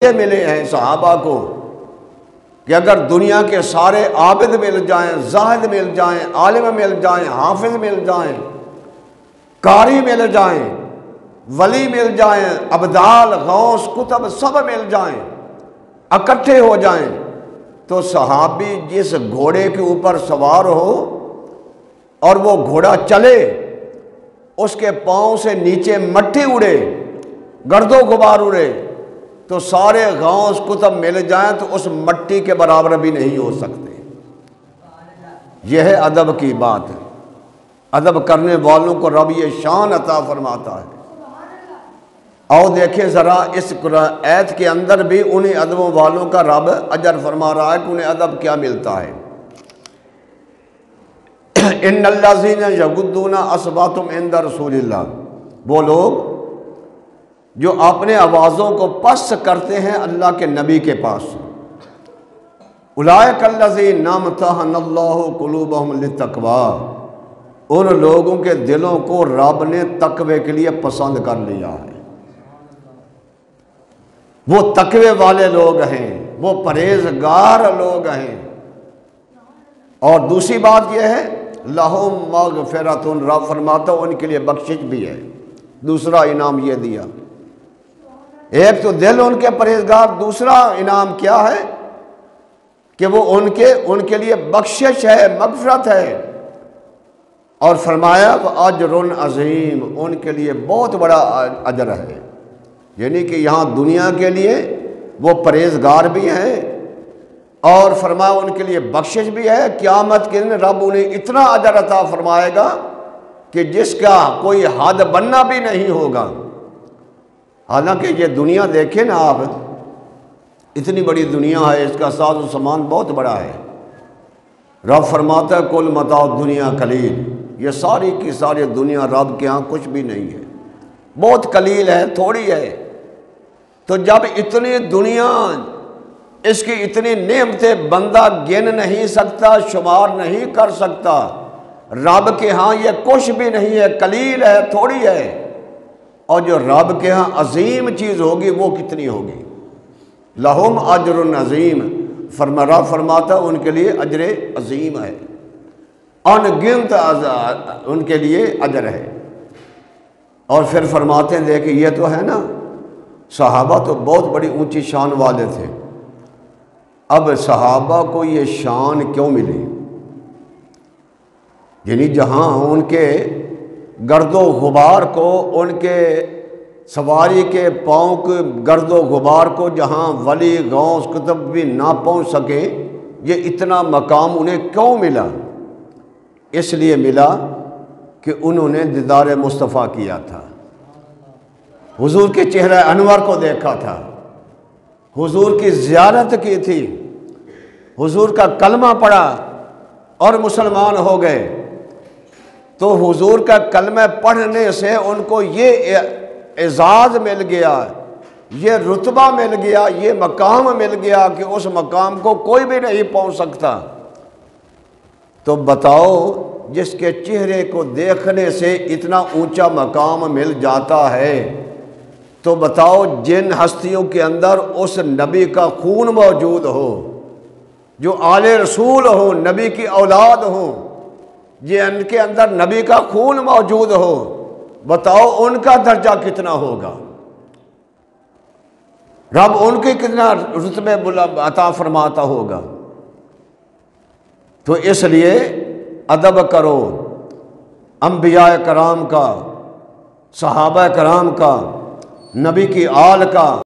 یہ ملے ہیں صحابہ کو کہ اگر دنیا کے سارے عابد مل جائیں، زاہد مل جائیں، عالم مل جائیں، حافظ مل جائیں، قاری مل جائیں، ولی مل جائیں، ابدال، غوث، کتب سب مل جائیں، اکٹھے ہو جائیں، تو صحابی جس گھوڑے کے اوپر سوار ہو اور وہ گھوڑا چلے، اس کے پاؤں سے نیچے مٹی اڑے، گرد و غبار اڑے، تو سارے غوث کتب مل جائیں تو اس مٹی کے برابر بھی نہیں ہو سکتے۔ یہ ہے ادب کی بات۔ ادب کرنے والوں کو رب یہ شان عطا فرماتا ہے۔ آؤ دیکھیں ذرا اس آیت کے اندر بھی انہیں ادبوں والوں کا رب اجر فرما رہا ہے کہ انہیں ادب کیا ملتا ہے۔ ان الذین یغضون اصواتهم عند رسول اللہ، وہ لوگ جو اپنے آوازوں کو پست کرتے ہیں اللہ کے نبی کے پاس۔ اولئک الذین امتحن اللہ قلوبهم للتقوی، ان لوگوں کے دلوں کو رب نے تقوی کے لیے پسند کر لیا ہے۔ وہ تقوی والے لوگ ہیں، وہ پرہیزگار لوگ ہیں۔ اور دوسری بات یہ ہے لہم مغفرۃ، رب فرماتا ان کے لیے بخشش بھی ہے۔ دوسرا انعام یہ دیا، ایک تو دل ان کے پرہیزگار، دوسرا انعام کیا ہے کہ وہ ان کے لیے بخشش ہے، مغفرت ہے۔ اور فرمایا اجر عظیم، ان کے لیے بہت بڑا اجر ہے، یعنی کہ یہاں دنیا کے لیے وہ پرہیزگار بھی ہیں، اور فرمایا ان کے لیے بخشش بھی ہے۔ قیامت کے دن رب انہیں اتنا اجر عطا فرمائے گا کہ جس کا کوئی حد بننا بھی نہیں ہوگا۔ حالانکہ یہ دنیا دیکھیں نا آپ، اتنی بڑی دنیا ہے، اس کا ساز و سامان بہت بڑا ہے۔ رب فرماتا ہے کل متاع دنیا قلیل، یہ ساری کی ساری دنیا رب کے ہاں کچھ بھی نہیں ہے، بہت قلیل ہے، تھوڑی ہے۔ تو جب اتنی دنیا، اس کی اتنی نعمتیں بندہ گن نہیں سکتا، شمار نہیں کر سکتا، رب کے ہاں یہ کچھ بھی نہیں ہے، قلیل ہے، تھوڑی ہے۔ اور جو رب کے ہاں عظیم چیز ہوگی وہ کتنی ہوگی۔ لہم اجر عظیم، رب فرماتا ان کے لیے اجر عظیم ہے، ان گنت ان کے لیے اجر ہے۔ اور پھر فرماتے ہیں دیکھیں یہ تو ہے نا، صحابہ تو بہت بڑی اونچی شان والے تھے، اب صحابہ کو یہ شان کیوں ملی؟ یعنی جہاں ان کے گرد و غبار کو، ان کے سواری کے پاؤں کے گرد و غبار کو جہاں ولی غوث کتب بھی نہ پہنچ سکے، یہ اتنا مقام انہیں کیوں ملا؟ اس لیے ملا کہ انہوں نے دیدار مصطفیٰ کیا تھا، حضور کے چہرہ انور کو دیکھا تھا، حضور کی زیارت کی تھی، حضور کا کلمہ پڑھا اور مسلمان ہو گئے۔ تو حضور کا کلمہ پڑھنے سے ان کو یہ اعزاز مل گیا، یہ رتبہ مل گیا، یہ مقام مل گیا کہ اس مقام کو کوئی بھی نہیں پہنچ سکتا۔ تو بتاؤ جس کے چہرے کو دیکھنے سے اتنا اونچا مقام مل جاتا ہے، تو بتاؤ جن ہستیوں کے اندر اس نبی کا خون موجود ہو، جو آل رسول ہوں، نبی کی اولاد ہوں، جن کے اندر نبی کا خون موجود ہو، بتاؤ ان کا درجہ کتنا ہوگا، رب ان کی کتنا رتبے بلند عطا فرماتا ہوگا۔ تو اس لیے ادب کرو انبیاء کرام کا، صحابہ کرام کا، نبی کی آل کا۔